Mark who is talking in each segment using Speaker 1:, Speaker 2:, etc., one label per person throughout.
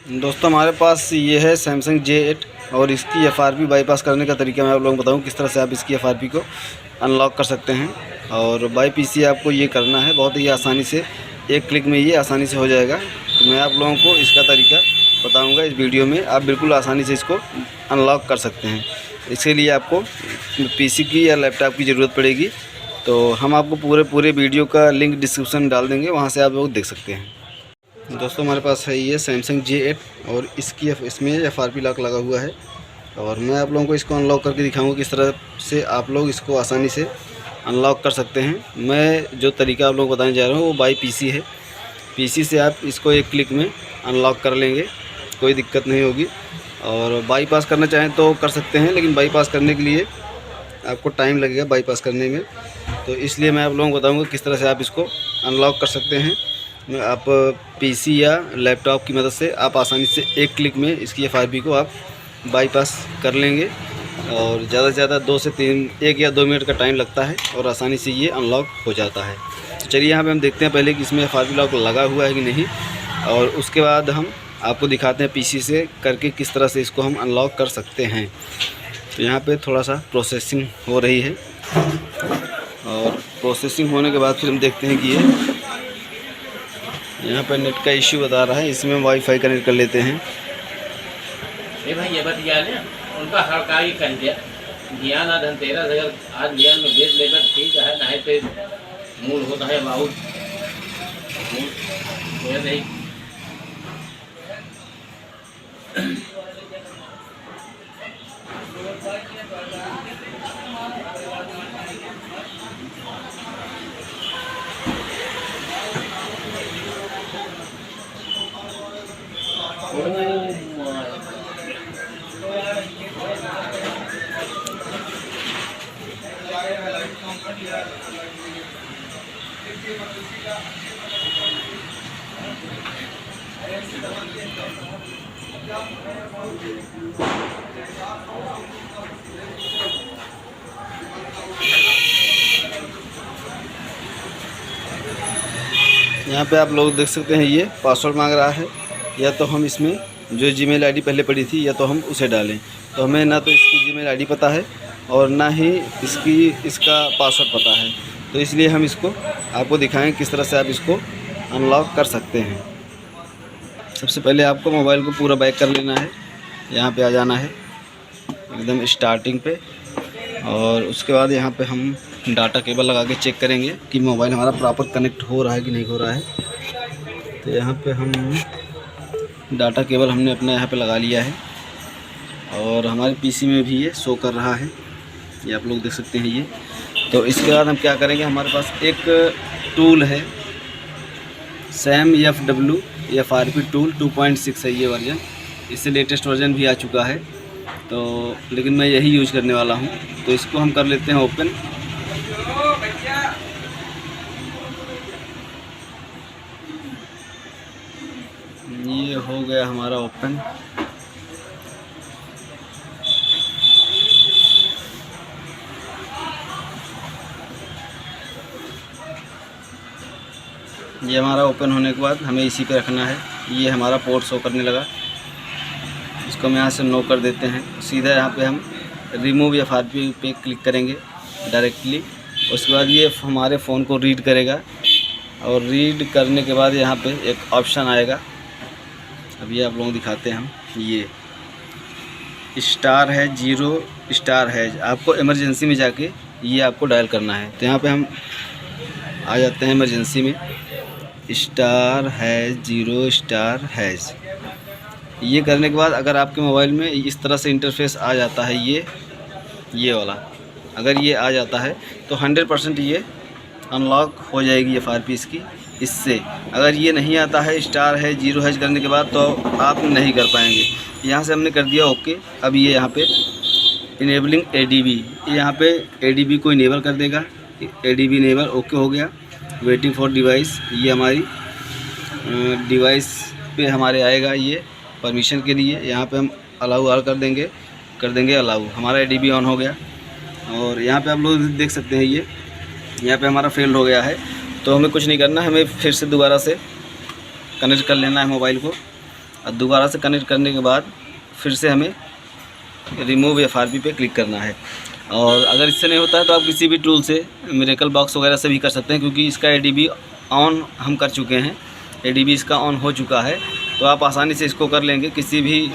Speaker 1: दोस्तों हमारे पास ये है सैमसंग J8 और इसकी FRP बाईपास करने का तरीका मैं आप लोगों को बताऊं किस तरह से आप इसकी FRP को अनलॉक कर सकते हैं। और बाई PC आपको ये करना है, बहुत ही आसानी से, एक क्लिक में ये आसानी से हो जाएगा। तो मैं आप लोगों को इसका तरीका बताऊंगा इस वीडियो में, आप बिल्कुल आसानी से इसको अनलॉक कर सकते हैं। इसके लिए आपको PC की या लैपटॉप की ज़रूरत पड़ेगी। तो हम आपको पूरे वीडियो का लिंक डिस्क्रिप्शन में डाल देंगे, वहाँ से आप लोग देख सकते हैं। दोस्तों हमारे पास है ये सैमसंग J8 और इसमें FRP लॉक लगा हुआ है। और मैं आप लोगों को इसको अनलॉक करके दिखाऊंगा किस तरह से आप लोग इसको आसानी से अनलॉक कर सकते हैं। मैं जो तरीका आप लोगों को बताने जा रहा हूँ वो बाई PC है। PC से आप इसको एक क्लिक में अनलॉक कर लेंगे, कोई दिक्कत नहीं होगी। और बाईपास करना चाहें तो कर सकते हैं, लेकिन बाईपास करने के लिए आपको टाइम लगेगा बाईपास करने में। तो इसलिए मैं आप लोगों को बताऊँगा किस तरह से आप इसको अनलॉक कर सकते हैं। आप PC या लैपटॉप की मदद से आप आसानी से एक क्लिक में इसकी FRP को आप बाईपास कर लेंगे। और ज़्यादा से ज़्यादा 2 से 3 1 या 2 मिनट का टाइम लगता है और आसानी से ये अनलॉक हो जाता है। तो चलिए यहाँ पे हम देखते हैं पहले कि इसमें FRP लॉक लगा हुआ है कि नहीं, और उसके बाद हम आपको दिखाते हैं PC से करके किस तरह से इसको हम अनलॉक कर सकते हैं। तो यहाँ पर थोड़ा सा प्रोसेसिंग हो रही है, और प्रोसेसिंग होने के बाद फिर हम देखते हैं कि ये यहाँ पर नेट का इश्यू बता रहा है। इसमें हम वाईफाई कनेक्ट कर लेते हैं।
Speaker 2: भाई ये बतिया ने उनका हर कार्य कर दिया ज्ञान आ धनतेरस अगर आज ज्ञान में भेज लेकर ठीक है, नहीं तो मूल होता है बहुत नहीं।
Speaker 1: यहाँ पे आप लोग देख सकते हैं ये पासवर्ड मांग रहा है। या तो हम इसमें जो जीमेल आईडी पहले पड़ी थी या तो हम उसे डालें। तो हमें ना तो इसकी जीमेल आईडी पता है और ना ही इसका पासवर्ड पता है। तो इसलिए हम इसको आपको दिखाएं किस तरह से आप इसको अनलॉक कर सकते हैं। सबसे पहले आपको मोबाइल को पूरा बैक कर लेना है, यहाँ पे आ जाना है एकदम स्टार्टिंग पे। और उसके बाद यहाँ पे हम डाटा केबल लगा के चेक करेंगे कि मोबाइल हमारा प्रॉपर कनेक्ट हो रहा है कि नहीं हो रहा है। तो यहाँ पे हम डाटा केबल हमने अपना यहाँ पे लगा लिया है और हमारे PC में भी ये शो कर रहा है, ये आप लोग देख सकते हैं ये। तो इसके बाद हम क्या करेंगे, हमारे पास एक टूल है SAM FW FRP टूल 2.6 है ये वर्जन, इससे लेटेस्ट वर्जन भी आ चुका है। तो लेकिन मैं यही यूज़ करने वाला हूँ। तो इसको हम कर लेते हैं ओपन। ये हो गया हमारा ओपन। ये हमारा ओपन होने के बाद हमें इसी पे रखना है। ये हमारा पोर्ट शो करने लगा, इसको हम यहाँ से नो कर देते हैं। सीधा यहाँ पे हम रिमूव FRP पे क्लिक करेंगे डायरेक्टली। उसके बाद ये हमारे फ़ोन को रीड करेगा और रीड करने के बाद यहाँ पे एक ऑप्शन आएगा। अब ये आप लोगों को दिखाते हैं हम, ये *0* आपको इमरजेंसी में जाके ये आपको डायल करना है। तो यहाँ पे हम आ जाते हैं इमरजेंसी में, *0*#। ये करने के बाद अगर आपके मोबाइल में इस तरह से इंटरफेस आ जाता है, ये वाला अगर ये आ जाता है तो 100% ये अनलॉक हो जाएगी FRP इसकी। इससे अगर ये नहीं आता है *0# करने के बाद तो आप नहीं कर पाएंगे। यहाँ से हमने कर दिया ओके। अब ये यहाँ पे इनेबलिंग ADB, यहाँ पे ADB को इनेबल कर देगा। ADB इनेबल ओके हो गया। वेटिंग फॉर डिवाइस, ये हमारी डिवाइस पे हमारे आएगा ये परमिशन के लिए। यहाँ पे हम अलाउ ऑल कर देंगे अलाउ। हमारा ADB ऑन हो गया। और यहाँ पे आप लोग देख सकते हैं ये यहाँ पे हमारा फेल्ड हो गया है। तो हमें कुछ नहीं करना, हमें फिर से दोबारा से कनेक्ट कर लेना है मोबाइल को। और दोबारा से कनेक्ट करने के बाद फिर से हमें रिमूव FRP पे क्लिक करना है। और अगर इससे नहीं होता है तो आप किसी भी टूल से मिरेकल बॉक्स वगैरह से भी कर सकते हैं, क्योंकि इसका ADB ऑन हम कर चुके हैं, ADB इसका ऑन हो चुका है, तो आप आसानी से इसको कर लेंगे। किसी भी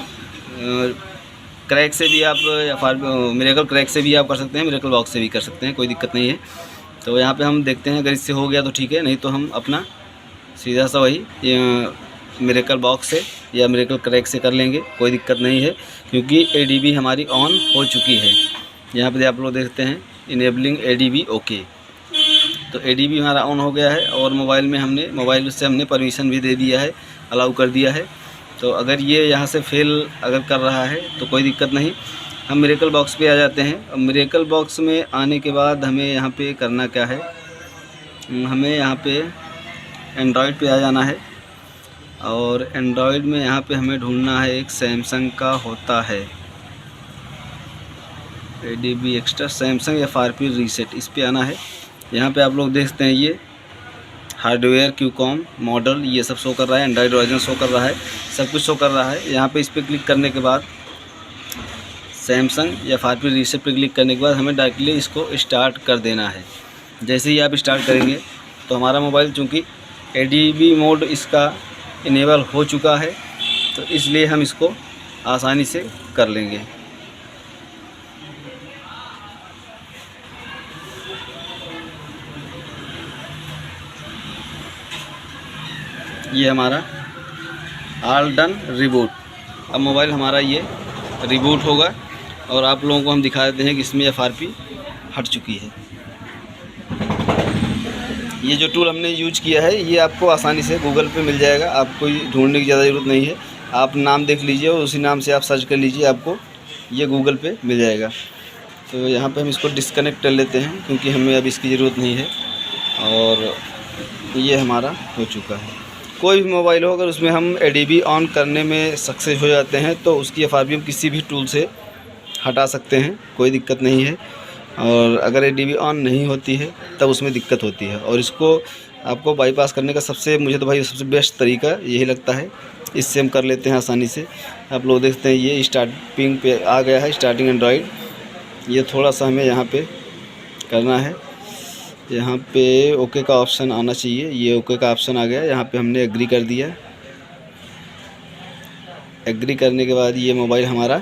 Speaker 1: क्रैक से भी आप मिरेकल क्रैक से भी आप कर सकते हैं, मिरेकल बॉक्स से भी कर सकते हैं, कोई दिक्कत नहीं है। तो यहाँ पे हम देखते हैं, अगर इससे हो गया तो ठीक है, नहीं तो हम अपना सीधा सा वही मिरेकल बॉक्स से या मिरेकल क्रैक से कर लेंगे, कोई दिक्कत नहीं है, क्योंकि ADB हमारी ऑन हो चुकी है। यहाँ पे आप लोग देखते हैं इनेबलिंग ADB ओके, तो ADB हमारा ऑन हो गया है और मोबाइल से हमने परमिशन भी दे दिया है, अलाउ कर दिया है। तो अगर ये यहाँ से फेल अगर कर रहा है तो कोई दिक्कत नहीं, हम मिरेकल बॉक्स पे आ जाते हैं। अब मिरेकल बॉक्स में आने के बाद हमें यहाँ पे करना क्या है, हमें यहाँ पे एंड्रॉयड पे आ जाना है और एंड्रॉयड में यहाँ पे हमें ढूंढना है, एक सैमसंग का होता है ADB extra Samsung FRP reset, इस पे आना है। यहाँ पे आप लोग देखते हैं ये हार्डवेयर क्यूकॉम मॉडल ये सब शो कर रहा है, एंड्रॉयड वर्जन शो कर रहा है, सब कुछ शो कर रहा है। यहाँ पे इस पर क्लिक करने के बाद सैमसंग FRP रीसेट पे क्लिक करने के बाद हमें डायरेक्टली इसको स्टार्ट कर देना है। जैसे ही आप स्टार्ट करेंगे तो हमारा मोबाइल चूँकि ADB मोड इसका इनेबल हो चुका है, तो इसलिए हम इसको आसानी से कर लेंगे। ये हमारा ऑल डन रिबूट, अब मोबाइल हमारा ये रिबूट होगा और आप लोगों को हम दिखा देते हैं कि इसमें FRP हट चुकी है। ये जो टूल हमने यूज किया है ये आपको आसानी से गूगल पे मिल जाएगा, आपको ढूंढने की ज़्यादा ज़रूरत नहीं है। आप नाम देख लीजिए और उसी नाम से आप सर्च कर लीजिए, आपको ये गूगल पे मिल जाएगा। तो यहाँ पे हम इसको डिस्कनेक्ट कर लेते हैं क्योंकि हमें अब इसकी ज़रूरत नहीं है और ये हमारा हो चुका है। कोई भी मोबाइल हो अगर उसमें हम ADB ऑन करने में सक्सेस हो जाते हैं तो उसकी FRP हम किसी भी टूल से हटा सकते हैं, कोई दिक्कत नहीं है। और अगर ADB ऑन नहीं होती है तब उसमें दिक्कत होती है, और इसको आपको बाईपास करने का मुझे तो भाई सबसे बेस्ट तरीका यही लगता है, इससे हम कर लेते हैं आसानी से। आप लोग देखते हैं ये स्टार्टिंग पे आ गया है, स्टार्टिंग एंड्रॉयड। ये थोड़ा सा हमें यहाँ पे करना है, यहाँ पे ओके का ऑप्शन आना चाहिए, ये ओके का ऑप्शन आ गया। यहाँ पे हमने एग्री कर दिया। एग्री करने के बाद ये मोबाइल हमारा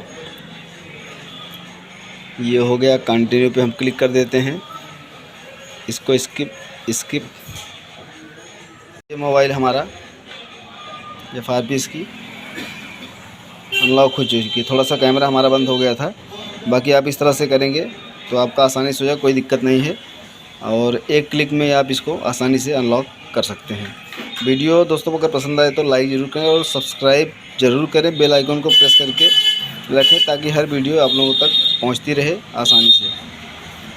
Speaker 1: ये हो गया। कंटिन्यू पे हम क्लिक कर देते हैं, इसको स्किप। ये मोबाइल हमारा FRP इसकी अनलॉक हो चुकी है। थोड़ा सा कैमरा हमारा बंद हो गया था, बाकी आप इस तरह से करेंगे तो आपका आसानी से हो जाए, कोई दिक्कत नहीं है। और एक क्लिक में आप इसको आसानी से अनलॉक कर सकते हैं। वीडियो दोस्तों को अगर पसंद आए तो लाइक ज़रूर करें और सब्सक्राइब ज़रूर करें, बेल आइकन को प्रेस करके रखें ताकि हर वीडियो आप लोगों तक पहुंचती रहे आसानी से।